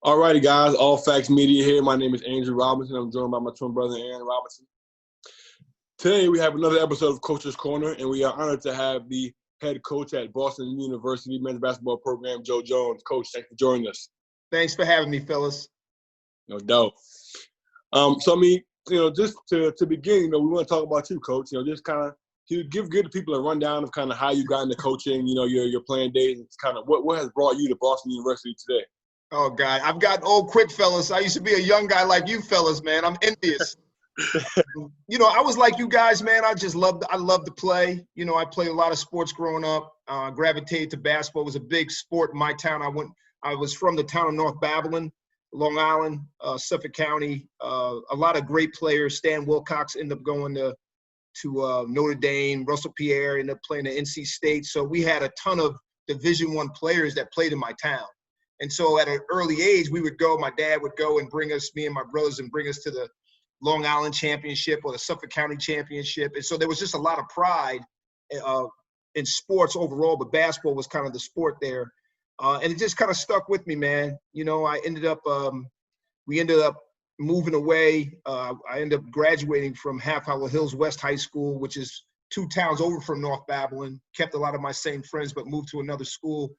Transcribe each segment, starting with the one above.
All righty, guys. All Facts Media here. My name is Andrew Robinson. I'm joined by my twin brother, Aaron Robinson. Today, we have another episode of Coach's Corner, and we are honored to have the head coach at Boston University men's basketball program, Joe Jones. Coach, thanks for joining us. Thanks for having me, Phyllis. No doubt. Just to begin, we want to talk about you, Coach. Just kind of give the people a rundown of kind of how you got into coaching, your playing days. It's kind of what has brought you to Boston University today. Oh, God. I've gotten old quick, fellas. I used to be a young guy like you fellas, man. I'm envious. I was like you guys, man. I love to play. I played a lot of sports growing up, gravitated to basketball. It was a big sport in my town. I was from the town of North Babylon, Long Island, Suffolk County. A lot of great players. Stan Wilcox ended up going to Notre Dame. Russell Pierre ended up playing at NC State. So we had a ton of Division I players that played in my town. And so at an early age, my dad would go and bring us, me and my brothers, and bring us to the Long Island Championship or the Suffolk County Championship. And so there was just a lot of pride in sports overall, but basketball was kind of the sport there. And it just kind of stuck with me, man. We ended up moving away. I ended up graduating from Half Hollow Hills West High School, which is 2 towns over from North Babylon. Kept a lot of my same friends, but moved to another school.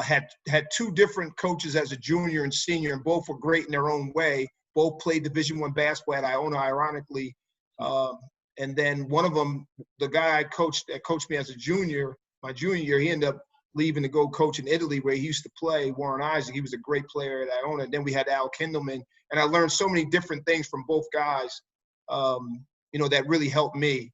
Had 2 different coaches as a junior and senior, and both were great in their own way. Both played Division I basketball at Iona, ironically. And then one of them, the guy that coached me as a junior, my junior year, he ended up leaving to go coach in Italy where he used to play, Warren Isaac. He was a great player at Iona. And then we had Al Kindelman. And I learned so many different things from both guys, that really helped me.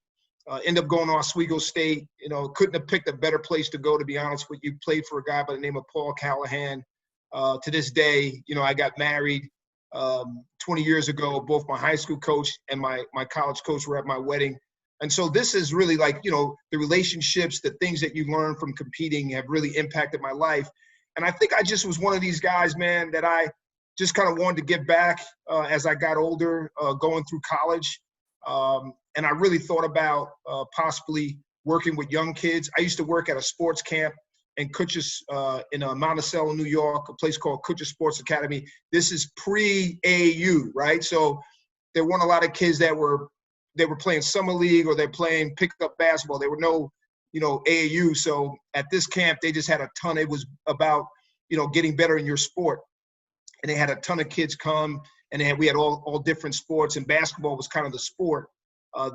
Ended up going to Oswego State. Couldn't have picked a better place to go, to be honest with you. Played for a guy by the name of Paul Callahan. To this day, I got married 20 years ago. Both my high school coach and my college coach were at my wedding. And so this is really like, the relationships, the things that you learn from competing have really impacted my life. And I think I just was one of these guys, man, that I just kind of wanted to give back as I got older, going through college. And I really thought about possibly working with young kids. I used to work at a sports camp in Kutcher, in Monticello, New York, a place called Kutcher Sports Academy. This is pre-AAU, right? So there weren't a lot of kids that were playing summer league or they're playing pickup basketball. There were no, AAU. So at this camp, they just had a ton. It was about, getting better in your sport. And they had a ton of kids come, and we had all different sports, and basketball was kind of the sport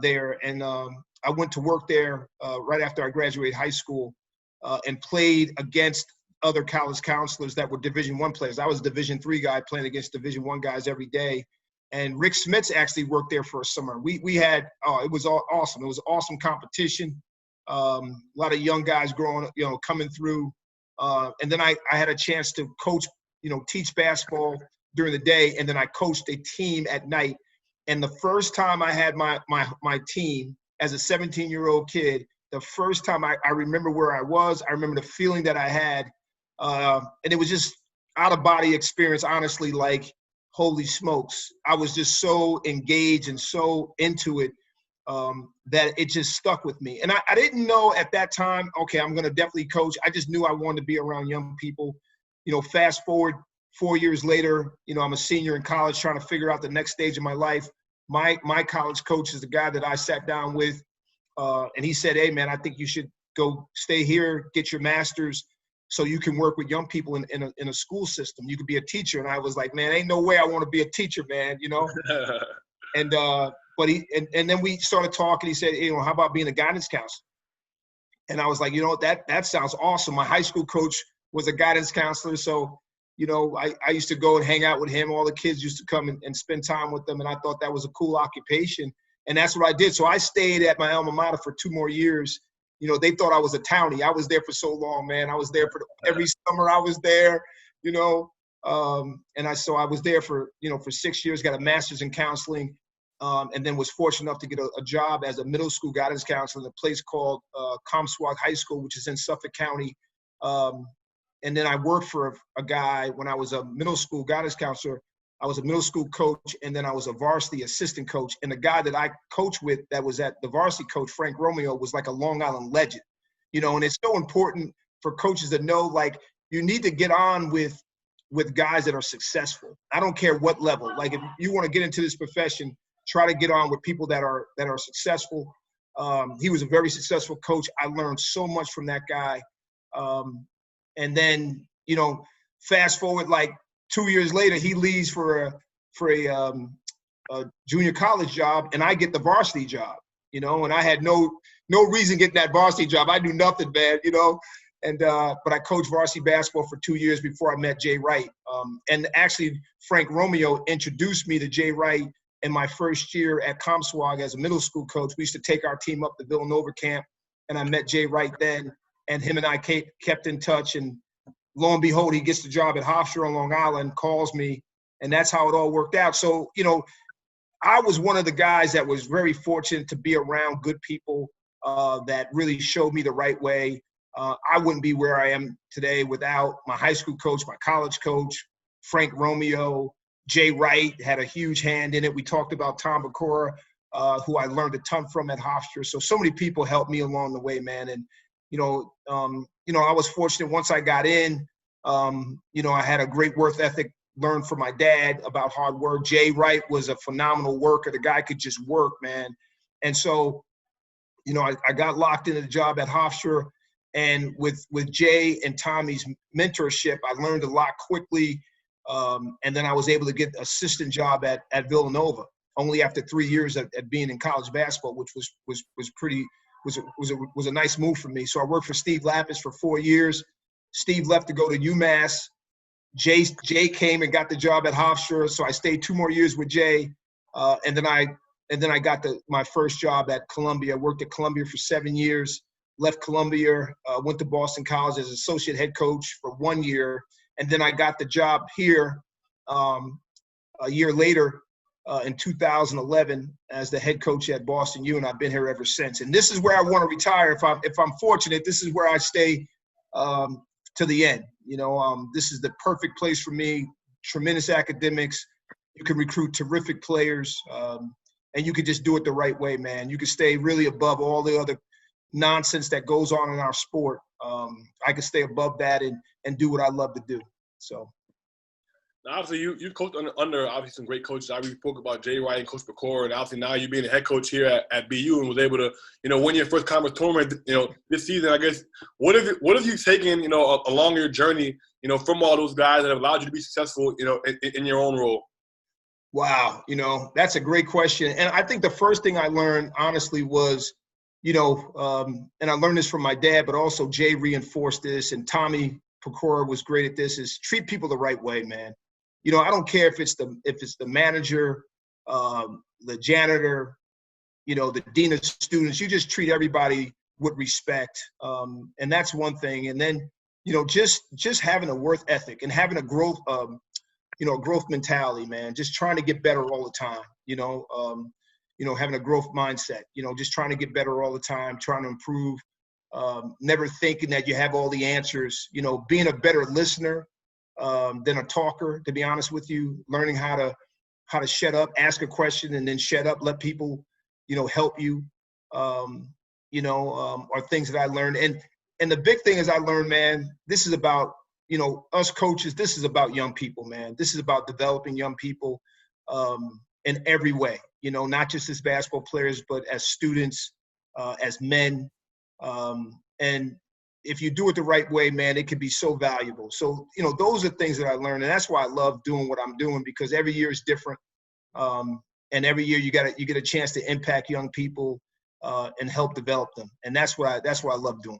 there. And I went to work there right after I graduated high school and played against other college counselors that were Division I players. I was a Division III guy playing against Division I guys every day. And Rick Smits actually worked there for a summer. We had it was awesome. It was awesome competition. A lot of young guys growing up, coming through. And then I had a chance to coach, teach basketball during the day, and then I coached a team at night. And the first time I had my team as a 17-year-old kid, the first time I remember where I was, I remember the feeling that I had. And it was just out-of-body experience, honestly, like, holy smokes. I was just so engaged and so into it that it just stuck with me. And I didn't know at that time, okay, I'm going to definitely coach. I just knew I wanted to be around young people. Fast forward 4 years later, I'm a senior in college trying to figure out the next stage of my life. My college coach is the guy that I sat down with, and he said, hey, man, I think you should go stay here, get your master's, so you can work with young people in a school system. You could be a teacher. And I was like, man, ain't no way I want to be a teacher, man, And and then we started talking. He said, how about being a guidance counselor? And I was like, that sounds awesome. My high school coach was a guidance counselor. So, I used to go and hang out with him. All the kids used to come and spend time with them. And I thought that was a cool occupation. And that's what I did. So I stayed at my alma mater for 2 more years. They thought I was a townie. I was there for so long, man. I was there for every summer I was there, and so I was there for 6 years, got a master's in counseling, and then was fortunate enough to get a job as a middle school guidance counselor in a place called Comstock High School, which is in Suffolk County. And then I worked for a guy when I was a middle school guidance counselor. I was a middle school coach, and then I was a varsity assistant coach. And the guy that I coached with that was at the varsity coach, Frank Romeo, was like a Long Island legend. And it's so important for coaches to know, like, you need to get on with with guys that are successful. I don't care what level. Like if you want to get into this profession, try to get on with people that are successful. He was a very successful coach. I learned so much from that guy. And then, you know, fast forward like 2 years later, he leaves for a junior college job, and I get the varsity job. You know, and I had no reason getting that varsity job. I knew nothing, man. You know, and but I coached varsity basketball for 2 years before I met Jay Wright. And actually, Frank Romeo introduced me to Jay Wright in my first year at Comswag as a middle school coach. We used to take our team up to Villanova camp, and I met Jay Wright then, and him and I kept in touch. And lo and behold, he gets the job at Hofstra on Long Island, calls me, and that's how it all worked out. So, you know, I was one of the guys that was very fortunate to be around good people that really showed me the right way. I wouldn't be where I am today without my high school coach, my college coach, Frank Romeo. Jay Wright had a huge hand in it. We talked about Tom Bakura, who I learned a ton from at Hofstra. So many people helped me along the way, man. And, you know, I was fortunate once I got in, you know, I had a great work ethic, learned from my dad about hard work. Jay Wright was a phenomenal worker. The guy could just work, man. And so, you know, I got locked into the job at Hofstra, and with Jay and Tommy's mentorship, I learned a lot quickly. And then I was able to get an assistant job at Villanova only after 3 years at being in college basketball, which was a nice move for me. So I worked for Steve Lapis for 4 years. Steve left to go to UMass. Jay came and got the job at Hofstra, so I stayed 2 more years with Jay, and then I got my first job at Columbia. I worked at Columbia for 7 years. Left Columbia, went to Boston College as associate head coach for 1 year, and then I got the job here a year later in 2011 as the head coach at Boston U, and I've been here ever since. And this is where I want to retire if I'm fortunate. This is where I stay to the end. You know, this is the perfect place for me. Tremendous academics. You can recruit terrific players, and you can just do it the right way, man. You can stay really above all the other nonsense that goes on in our sport. I can stay above that and do what I love to do. So. Now, obviously, you coached under obviously some great coaches. I already spoke about Jay Wright and Coach Bakura, and obviously now you being a head coach here at BU and was able to, you know, win your first conference tournament, you know, this season. I guess what have you taken, you know, along your journey, you know, from all those guys that have allowed you to be successful, you know, in your own role? Wow, you know, that's a great question, and I think the first thing I learned honestly was, you know, and I learned this from my dad, but also Jay reinforced this, and Tommy Bakura was great at this: is treat people the right way, man. You know, I don't care if it's the manager, the janitor, you know, the dean of students. You just treat everybody with respect, and that's one thing. And then, you know, just having a work ethic and having a growth, you know, growth mentality, man. Just trying to get better all the time. You know, having a growth mindset. You know, just trying to get better all the time, trying to improve. Never thinking that you have all the answers. You know, being a better listener than a talker, to be honest with you. Learning how to shut up, ask a question, and then shut up. Let people, you know, help you. You know, are things that I learned. And the big thing is I learned, man, this is about, you know, us coaches. This is about young people, man. This is about developing young people in every way. You know, not just as basketball players, but as students, as men. And if you do it the right way, man, it can be so valuable. So, you know, those are things that I learned. And that's why I love doing what I'm doing, because every year is different. And every year you get a chance to impact young people and help develop them. And that's what I love doing.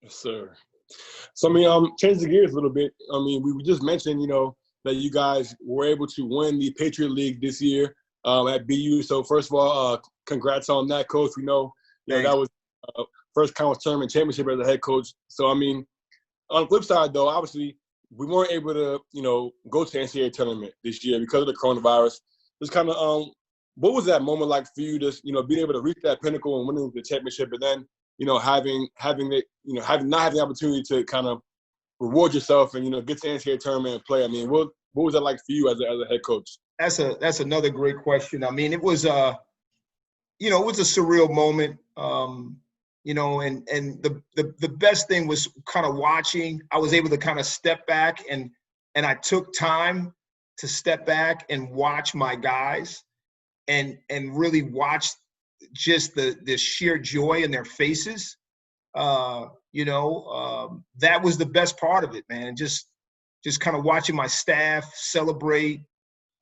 Yes, sir. So, I mean, change the gears a little bit. I mean, we just mentioned, you know, that you guys were able to win the Patriot League this year at BU. So, first of all, congrats on that, Coach. We know, that was first conference tournament championship as a head coach. So, I mean, on the flip side, though, obviously, we weren't able to, you know, go to the NCAA tournament this year because of the coronavirus. Just kind of, what was that moment like for you, just, you know, being able to reach that pinnacle and winning the championship, and then, you know, having it, you know, not having the opportunity to kind of reward yourself and, you know, get to the NCAA tournament and play? I mean, what was that like for you as a head coach? That's another great question. I mean, it was you know, it was a surreal moment. You know, and the best thing was kind of watching. I was able to kind of step back and and I took time to step back and watch my guys and really watch just the sheer joy in their faces, that was the best part of it, man. Just kind of watching my staff celebrate,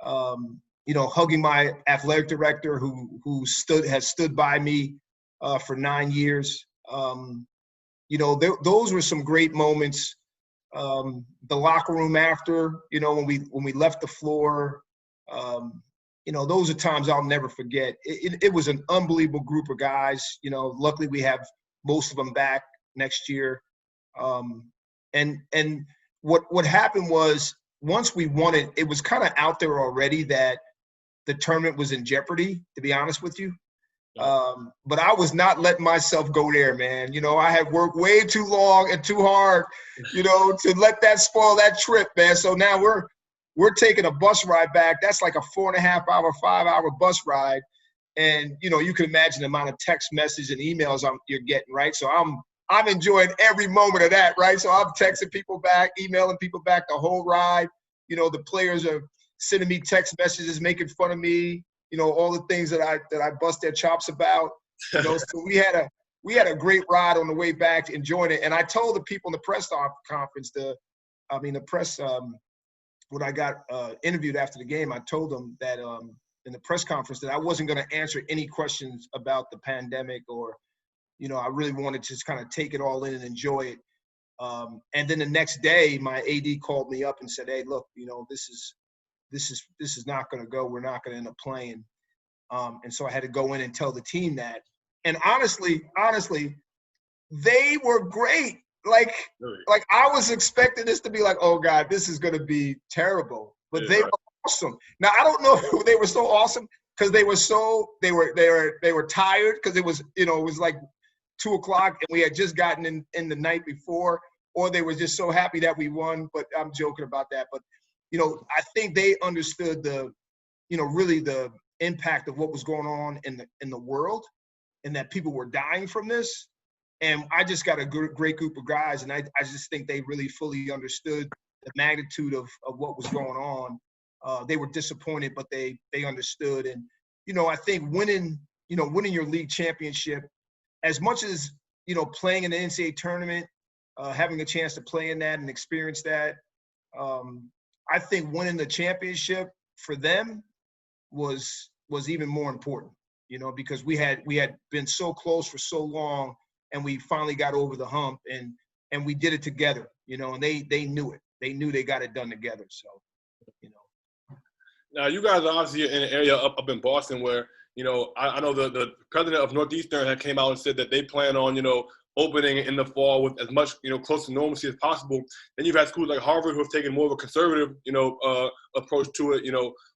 hugging my athletic director who has stood by me for 9 years. Those were some great moments. The locker room after, when we left the floor, those are times I'll never forget. It was an unbelievable group of guys. Luckily we have most of them back next year. And what happened was, once we won it, it was kind of out there already that the tournament was in jeopardy, to be honest with you. But I was not letting myself go there, man. I had worked way too long and too hard, to let that spoil that trip, man. So now we're taking a bus ride back. That's like a 4.5 hour, 5 hour bus ride. And, you can imagine the amount of text messages and emails you're getting, right? So I'm enjoying every moment of that, right? So I'm texting people back, emailing people back the whole ride. The players are sending me text messages, making fun of me, all the things that I bust their chops about. So we had a great ride on the way back, enjoying it. And I told the people in the press conference, when I got interviewed after the game, I told them that in the press conference that I wasn't going to answer any questions about the pandemic, or, I really wanted to just kind of take it all in and enjoy it. And then the next day, my AD called me up and said, "Hey, look, this is not going to go. We're not going to end up playing." And so I had to go in and tell the team that. And honestly, they were great. Like I was expecting this to be like, oh God, this is going to be terrible. But they were awesome. Now I don't know if they were so awesome because they were tired, because it was it was like 2 o'clock and we had just gotten in the night before, or they were just so happy that we won. But I'm joking about that. But I think they understood really the impact of what was going on in the world, and that people were dying from this. And I just got a great group of guys, and I just think they really fully understood the magnitude of what was going on. They were disappointed, but they understood. And I think winning your league championship, as much as playing in the NCAA tournament, having a chance to play in that and experience that, I think winning the championship for them was even more important, because we had been so close for so long, and we finally got over the hump, and we did it together, and they knew it. They knew they got it done together. So, Now, you guys are obviously in an area up in Boston where, I know the president of Northeastern had came out and said that they plan on, opening in the fall with as much, close to normalcy as possible. Then you've had schools like Harvard who have taken more of a conservative, approach to it.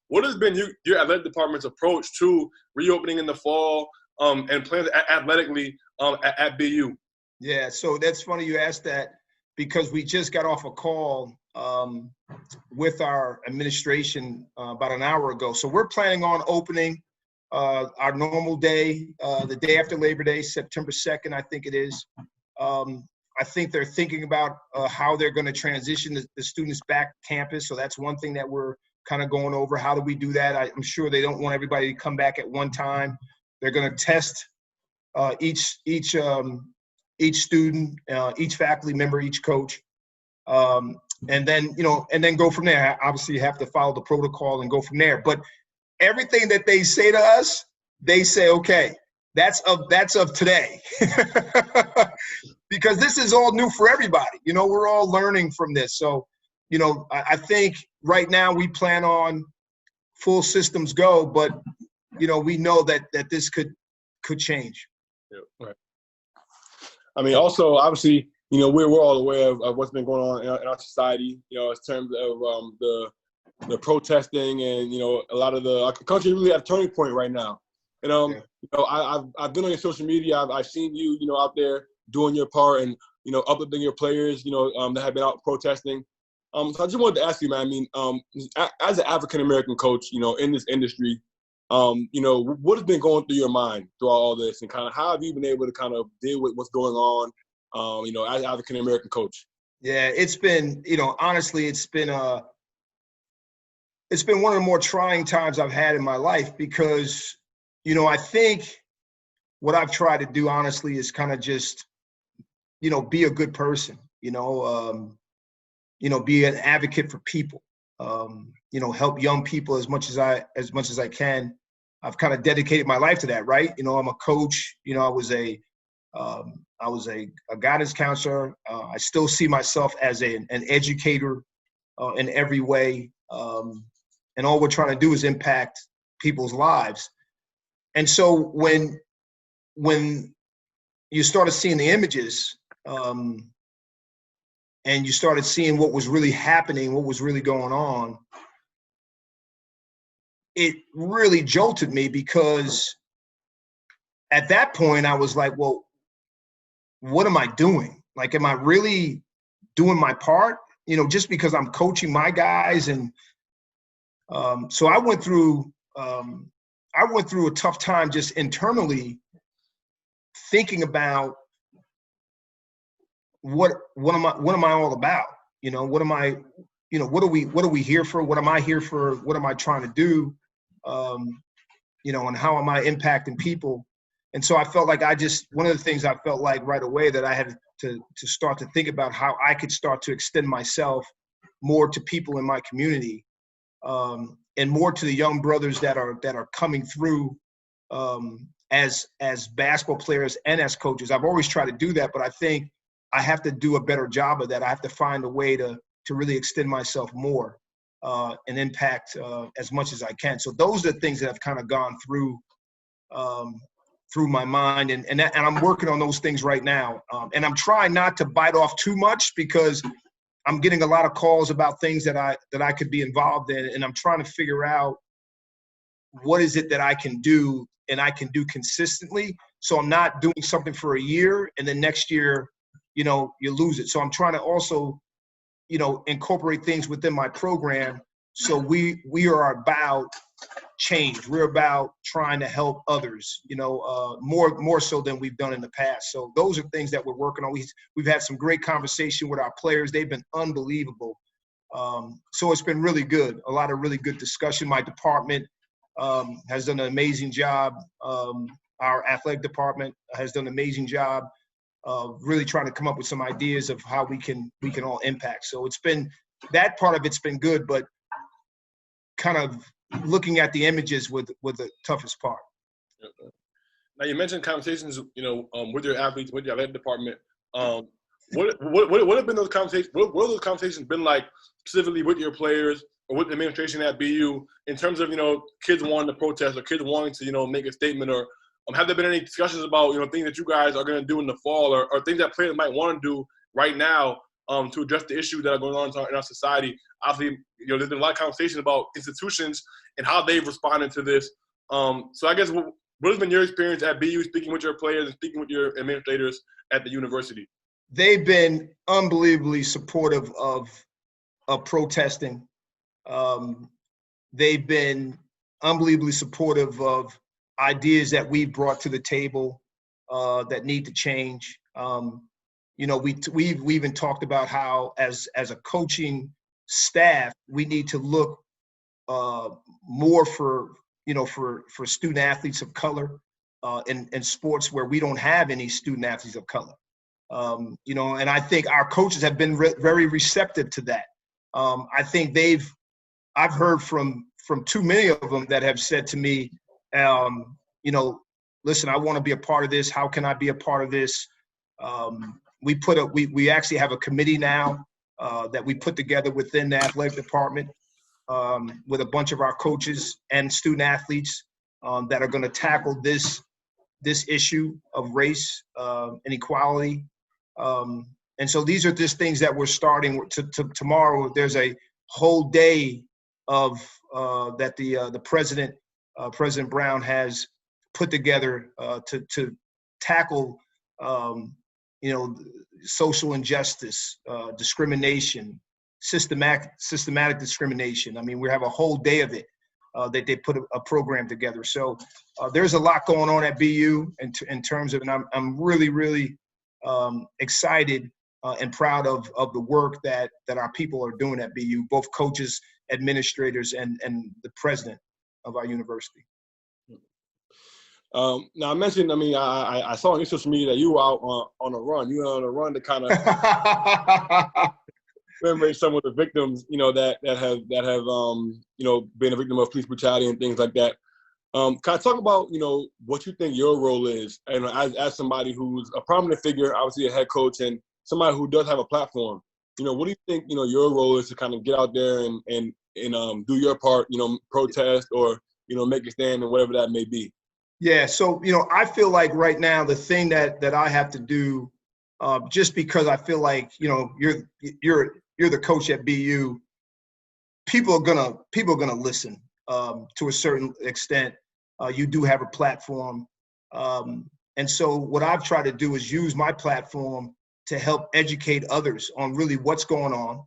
What has been your athletic department's approach to reopening in the fall and playing athletically at BU? Yeah, so that's funny you asked that, because we just got off a call with our administration about an hour ago. So we're planning on opening our normal day, the day after Labor Day, September 2nd, I think it is. I think they're thinking about how they're going to transition the students back to campus. So that's one thing that we're kind of going over. How do we do that? I'm sure they don't want everybody to come back at one time. They're going to test each student, each faculty member, each coach, and then go from there. Obviously, you have to follow the protocol and go from there. But everything that they say to us, they say, okay, that's of today, because this is all new for everybody. We're all learning from this. So, I think right now we plan on full systems go, but we know that this could change. Yeah, right. I mean, also, obviously, we're all aware of what's been going on in our society, in terms of the protesting, and, a lot of our country really at a turning point right now. And, I've been on your social media. I've seen you, out there doing your part and, uplifting your players, that have been out protesting. So I just wanted to ask you, man, I mean, as an African-American coach, in this industry, what has been going through your mind through all this, and kind of how have you been able to kind of deal with what's going on, as an African-American coach? Yeah, it's been, honestly, it's been one of the more trying times I've had in my life because, I think what I've tried to do, honestly, is kind of just, be a good person, be an advocate for people, help young people as much as I can. I've kind of dedicated my life to that, right? I'm a coach. I was a guidance counselor. I still see myself as an educator in every way. And all we're trying to do is impact people's lives. And so when you started seeing the images and you started seeing what was really happening, what was really going on, it really jolted me because at that point I was like, well, what am I doing? Like, am I really doing my part? Just because I'm coaching my guys. And so I went through a tough time just internally thinking about what am I all about? What am I, what are we here for? What am I here for? What am I trying to do? And how am I impacting people? And so I felt like one of the things I felt like right away that I had to start to think about how I could start to extend myself more to people in my community, and more to the young brothers that are coming through as basketball players and as coaches. I've always tried to do that, but I think I have to do a better job of that. I have to find a way to really extend myself more and impact as much as I can. So those are the things that have kind of gone through my mind, and I'm working on those things right now. And I'm trying not to bite off too much because I'm getting a lot of calls about things that I could be involved in, and I'm trying to figure out what is it that I can do and I can do consistently. So I'm not doing something for a year and then next year, you lose it. So I'm trying to also, incorporate things within my program. So we are about change. We're about trying to help others, more so than we've done in the past. So those are things that we're working on. We've had some great conversation with our players. They've been unbelievable. So it's been really good. A lot of really good discussion. My department has done an amazing job. Our athletic department has done an amazing job of really trying to come up with some ideas of how we can all impact. So that part of it's been good, but kind of looking at the images with the toughest part. Now you mentioned conversations, with your athletes, with your athletic department. What have been those conversations? What have those conversations been like specifically with your players or with the administration at BU in terms of kids wanting to protest or kids wanting to make a statement, or have there been any discussions about things that you guys are going to do in the fall, or things that players might want to do right now to address the issues that are going on in our society? Obviously, there's been a lot of conversation about institutions and how they've responded to this. So I guess what has been your experience at BU speaking with your players and speaking with your administrators at the university? They've been unbelievably supportive of protesting. They've been unbelievably supportive of ideas that we brought to the table that need to change. We've even talked about how as a coaching staff, we need to look more for student athletes of color in sports where we don't have any student athletes of color. And I think our coaches have been very receptive to that. I think I've heard from too many of them that have said to me, listen, I want to be a part of this. How can I be a part of this? We actually have a committee now that we put together within the athletic department with a bunch of our coaches and student athletes that are going to tackle this issue of race and equality. And so these are just things that we're starting to tomorrow. There's a whole day of that the president, President Brown, has put together to tackle social injustice, discrimination, systematic discrimination. I mean, we have a whole day of it that they put a program together. So there's a lot going on at BU in terms of, and I'm really, really excited and proud of the work that our people are doing at BU, both coaches, administrators, and the president of our university. Now I mentioned, I saw on your social media that you were out on a run. You were on a run to kind of commemorate some of the victims, that have been a victim of police brutality and things like that. Can I talk about, what you think your role is, and as somebody who's a prominent figure, obviously a head coach, and somebody who does have a platform? What do you think, your role is to kind of get out there and do your part, protest or, make a stand and whatever that may be? Yeah, so, I feel like right now the thing that I have to do, just because I feel like, you're the coach at BU, people are gonna listen to a certain extent. You do have a platform, and so what I've tried to do is use my platform to help educate others on really what's going on.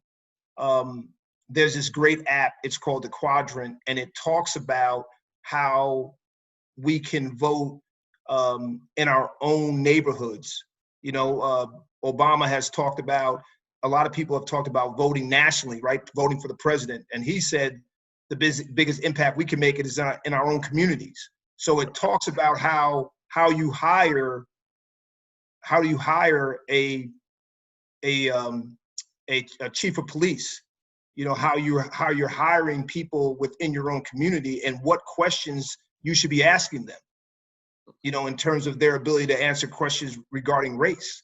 There's this great app, it's called The Quadrant, and it talks about how we can vote in our own neighborhoods. Obama has talked about, a lot of people have talked about voting nationally, right? Voting for the president. And he said the biggest impact we can make it is in our own communities. So it talks about how you hire a chief of police, how you're hiring people within your own community and what questions you should be asking them, in terms of their ability to answer questions regarding race.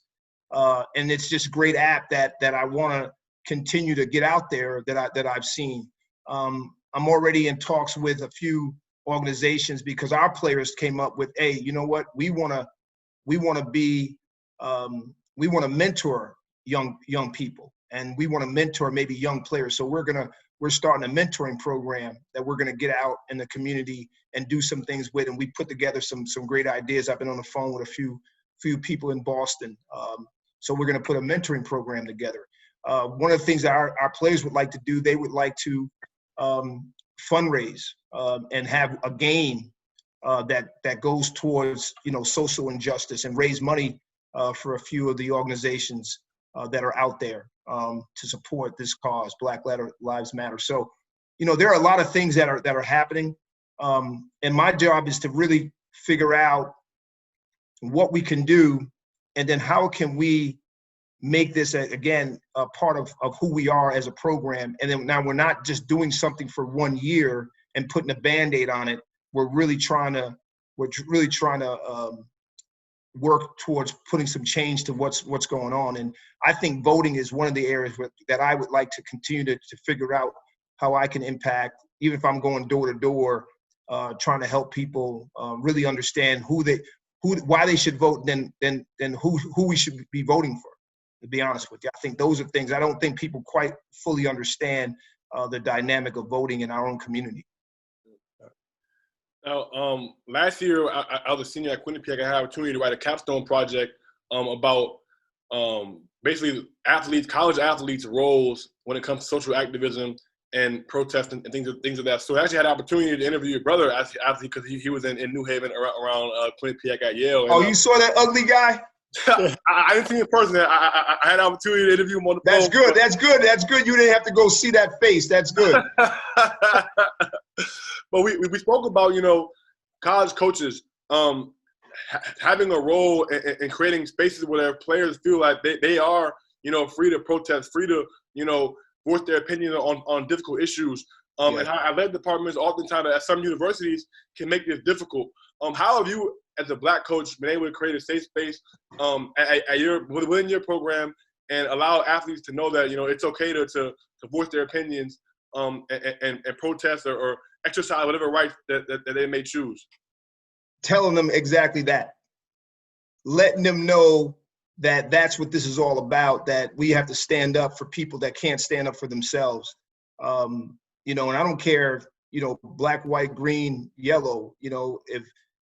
And it's just a great app that I want to continue to get out there that I've seen. I'm already in talks with a few organizations because our players came up with, hey, you know what? We want to mentor young people, and we want to mentor maybe young players. So we're starting a mentoring program that we're going to get out in the community and do some things with, and we put together some great ideas. I've been on the phone with a few people in Boston. So we're going to put a mentoring program together. One of the things that our players would like to do, they would like to fundraise and have a game that goes towards, social injustice and raise money for a few of the organizations that are out there to support this cause, Black Lives Matter. So, there are a lot of things that are happening. And my job is to really figure out what we can do, and then how can we make this, again, a part of who we are as a program. And then now we're not just doing something for 1 year and putting a Band-Aid on it. We're really trying to work towards putting some change to what's going on. And I think voting is one of the areas that I would like to continue to figure out how I can impact, even if I'm going door to door, trying to help people really understand why they should vote, then who we should be voting for. To be honest with you, I think those are things I don't think people quite fully understand the dynamic of voting in our own community. Now, last year I was a senior at Quinnipiac. I had an opportunity to write a capstone project about basically college athletes' roles when it comes to social activism and protest and things of that. So I actually had an opportunity to interview your brother, actually, because he was in New Haven around Quinnipiac at Yale. And, you saw that ugly guy? I didn't see him in person. I had an opportunity to interview him on the phone. That's good. You didn't have to go see that face. That's good. But we spoke about, college coaches having a role in creating spaces where their players feel like they are, free to protest, free to, voice their opinion on difficult issues. And how athletic departments oftentimes at some universities can make this difficult. How have you, as a Black coach, been able to create a safe space within your program and allow athletes to know that, it's okay to voice their opinions and protest or exercise whatever rights that they may choose? Telling them exactly that. Letting them know that that's what this is all about, that we have to stand up for people that can't stand up for themselves. And I don't care, black, white, green, yellow,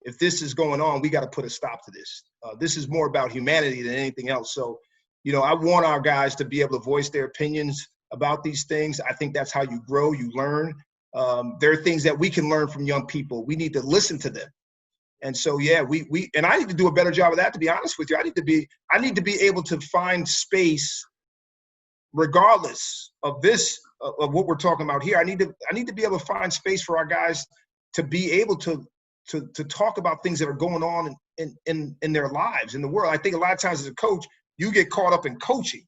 if this is going on, we got to put a stop to this. This is more about humanity than anything else. So, I want our guys to be able to voice their opinions about these things. I think that's how you grow, you learn. There are things that we can learn from young people. We need to listen to them And so, yeah, and I need to do a better job of that, to be honest with you. I need to be able to find space regardless of what we're talking about here. I need to be able to find space for our guys to be able to talk about things that are going on in their lives, in the world. I think a lot of times as a coach, you get caught up in coaching.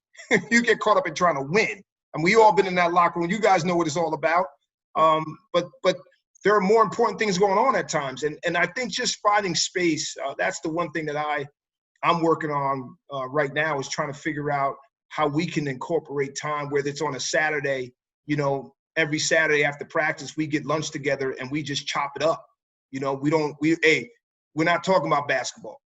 You get caught up in trying to win. And we all been in that locker room. You guys know what it's all about. But there are more important things going on at times. And I think just finding space, that's the one thing that I'm working on right now, is trying to figure out how we can incorporate time, whether it's on a Saturday, every Saturday after practice, we get lunch together and we just chop it up. We're not talking about basketball.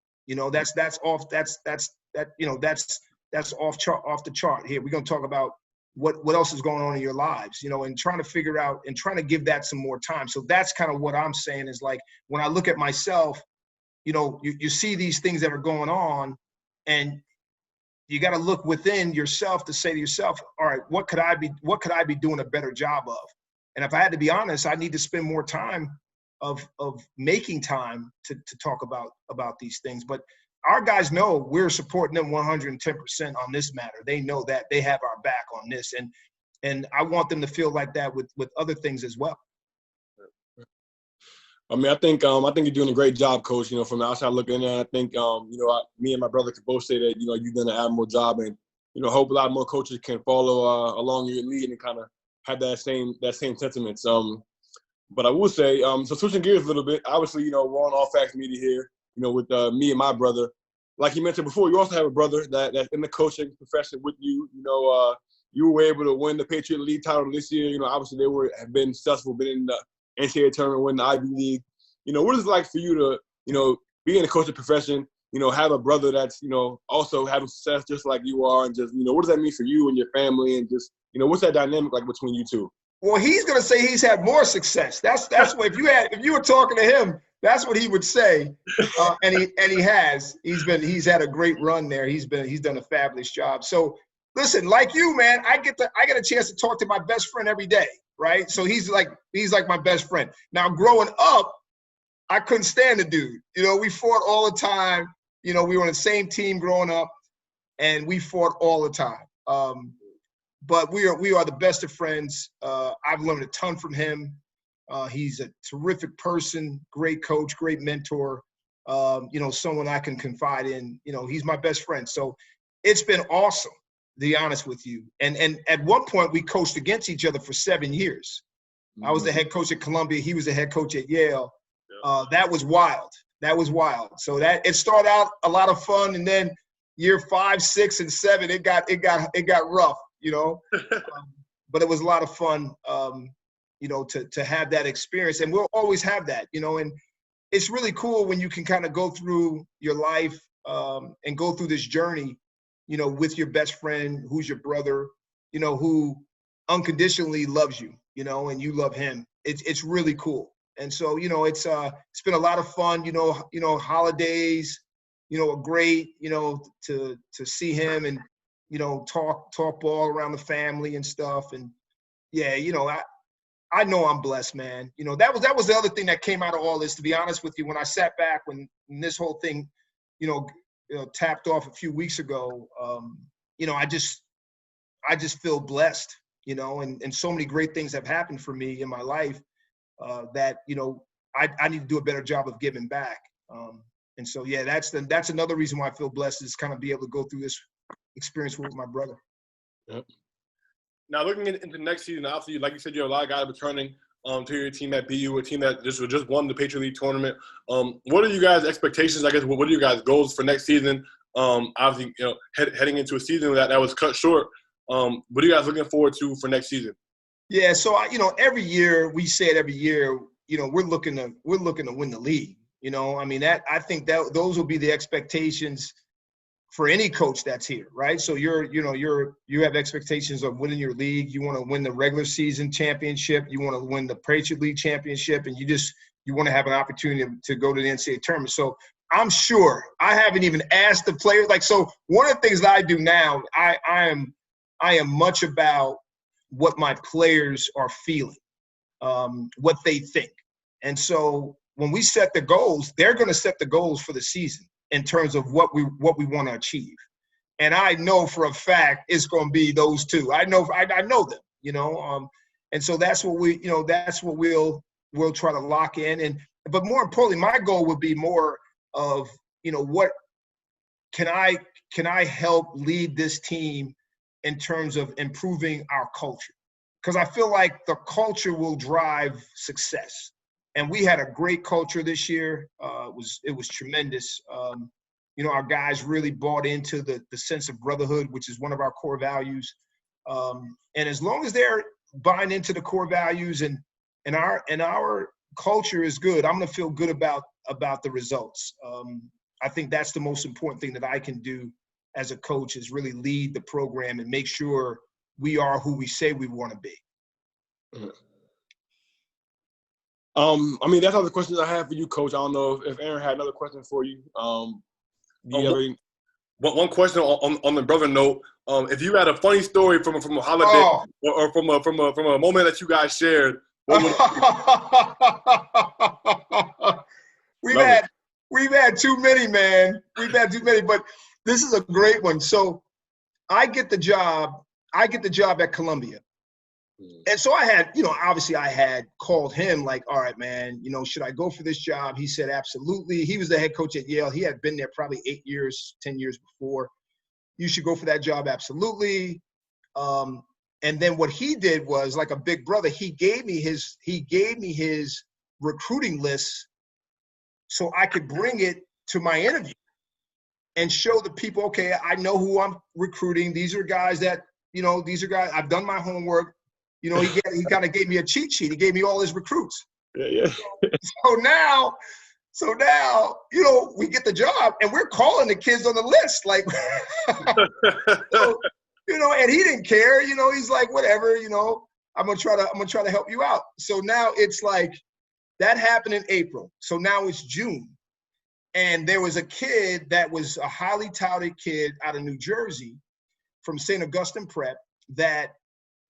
That's off the chart. Here, we're going to talk about what else is going on in your lives, and trying to figure out and trying to give that some more time. So that's kind of what I'm saying, is like, when I look at myself, you see these things that are going on, and you got to look within yourself to say to yourself, all right, what could I be doing a better job of? And if I had to be honest, I need to spend more time of making time to talk about these things. But our guys know we're supporting them 110% on this matter. They know that they have our back on this, and I want them to feel like that with other things as well. I mean, I think you're doing a great job, Coach. From the outside looking in, I think me and my brother can both say that you've done an admirable job, and hope a lot more coaches can follow along your lead and kind of have that same sentiments. But I will say, so switching gears a little bit. Obviously, we're on All Facts Media here. With me and my brother. Like you mentioned before, you also have a brother that's in the coaching profession with you. You were able to win the Patriot League title this year. Obviously they have been successful, been in the NCAA tournament, win the Ivy League. What is it like for you to, be in the coaching profession, have a brother that's, also having success just like you are, and just, what does that mean for you and your family, and just, what's that dynamic like between you two? Well, he's going to say he's had more success. That's what, if you were talking to him, that's what he would say, and he has. He's had a great run there. He's done a fabulous job. So listen, like you, man, I get a chance to talk to my best friend every day, right? So he's like my best friend. Now, growing up, I couldn't stand the dude. We fought all the time. We were on the same team growing up, and we fought all the time. But we are the best of friends. I've learned a ton from him. He's a terrific person, great coach, great mentor, someone I can confide in. He's my best friend. So it's been awesome, to be honest with you. And at one point, we coached against each other for 7 years. Mm-hmm. I was the head coach at Columbia. He was the head coach at Yale. Yeah. That was wild. So it started out a lot of fun, and then year 5, 6, and 7, it got rough, but it was a lot of fun. To have that experience, and we'll always have that, and it's really cool when you can kind of go through your life and go through this journey, with your best friend, who's your brother, who unconditionally loves you, and you love him. It's really cool. And so, it's been a lot of fun, holidays, are great, to see him and, talk ball around the family and stuff. And yeah, I know I'm blessed, man. That was the other thing that came out of all this, to be honest with you. When I sat back, when this whole thing, tapped off a few weeks ago, I just feel blessed, and so many great things have happened for me in my life that, I need to do a better job of giving back. And so, yeah, that's another reason why I feel blessed, is kind of be able to go through this experience with my brother. Yep. Now, looking into next season, obviously, like you said, you have a lot of guys returning to your team at BU, a team that just won the Patriot League tournament. What are you guys' expectations? I guess, what are you guys' goals for next season? Obviously, heading into a season that was cut short. What are you guys looking forward to for next season? Yeah, so every year we say it every year. We're looking to win the league. I think that those will be the expectations for any coach that's here, right? So you have expectations of winning your league. You want to win the regular season championship. You want to win the Patriot League championship, and you want to have an opportunity to go to the NCAA tournament. So I'm sure I haven't even asked the players. So one of the things that I do now, I am much about what my players are feeling, what they think. And so when we set the goals, they're going to set the goals for the season in terms of what we want to achieve. And I know for a fact it's going to be those two. I know them, you know. And so that's what we'll try to lock in. But more importantly, my goal would be more of, you know, what can I help lead this team in terms of improving our culture? Because I feel like the culture will drive success. And we had a great culture this year. It was tremendous. You know, our guys really bought into the sense of brotherhood, which is one of our core values. And as long as they're buying into the core values and our culture is good, I'm going to feel good about the results. I think that's the most important thing that I can do as a coach, is really lead the program and make sure we are who we say we want to be. I mean, that's all the questions I have for you, Coach. I don't know if Aaron had another question for you. One question on the brother note. If you had a funny story from a holiday or from a moment that you guys shared, what would We've had too many, man. We've had too many, but this is a great one. So I get the job at Columbia. And so I had, you know, obviously I had called him like, all right, man, you know, should I go for this job? He said, absolutely. He was the head coach at Yale. He had been there probably 8 years, 10 years before. You should go for that job. Absolutely. And then what he did was, like a big brother, he gave me his recruiting list so I could bring it to my interview and show the people, okay, I know who I'm recruiting. These are guys that, you know, I've done my homework. You know, he kind of gave me a cheat sheet. He gave me all his recruits. Yeah. So now, you know, we get the job and we're calling the kids on the list. Like, so, you know, and he didn't care. You know, he's like, whatever, you know, I'm gonna try to help you out. So now it's like, that happened in April. So now it's June. And there was a kid that was a highly touted kid out of New Jersey from St. Augustine Prep that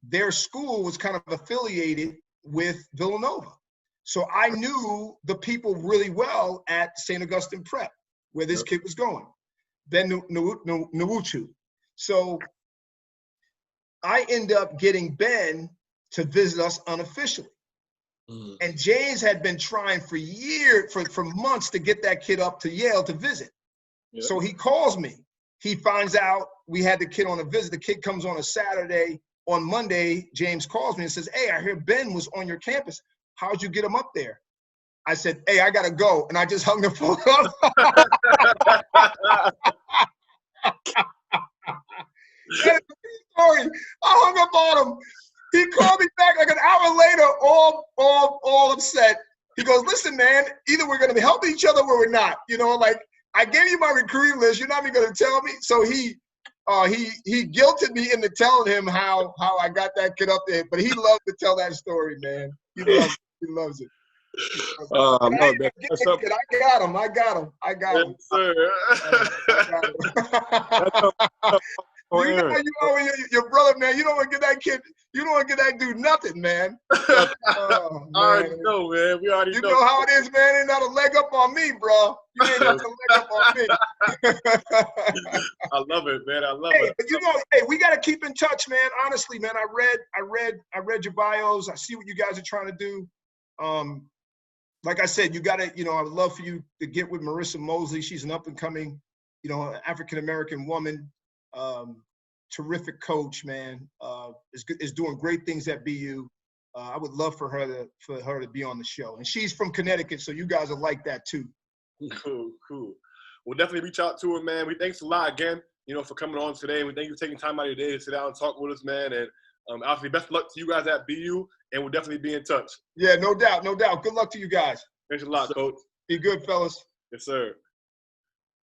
their school was kind of affiliated with Villanova. So I knew the people really well at St. Augustine Prep, where this kid was going, Ben Nwuchu. So I end up getting Ben to visit us unofficially. And James had been trying for years, for months, to get that kid up to Yale to visit. Yep. So he calls me. He finds out we had the kid on a visit. The kid comes on a Saturday. On Monday, James calls me and says, hey, I hear Ben was on your campus. How'd you get him up there? I said, hey, I got to go. And I just hung the phone up. That's the story. I hung up on him. He called me back like an hour later, all upset. He goes, listen, man, either we're going to be helping each other or we're not. You know, like, I gave you my recruiting list. You're not even going to tell me. So he guilted me into telling him how I got that kid up there. But he loves to tell that story, man. He loves it. I got him. Yes, sir. You know, your brother, man, you don't want to get that kid, you don't want to get that dude nothing, man. I already know, man. We already know. You know how it is, man. Ain't not a leg up on me, bro. You ain't got a leg up on me. I love it, man. I love it. But you know, hey, we got to keep in touch, man. Honestly, man, I read your bios. I see what you guys are trying to do. Like I said, you got to, you know, I would love for you to get with Marissa Mosley. She's an up and coming, you know, African-American woman. Terrific coach, man. Is doing great things at BU. I would love for her to be on the show. And she's from Connecticut, so you guys will like that too. Cool. We'll definitely reach out to her, man. Thanks a lot again, you know, for coming on today. We thank you for taking time out of your day to sit down and talk with us, man. And obviously, best of luck to you guys at BU, and we'll definitely be in touch. Yeah, no doubt. Good luck to you guys. Thanks a lot, Coach. Be good, fellas. Yes, sir.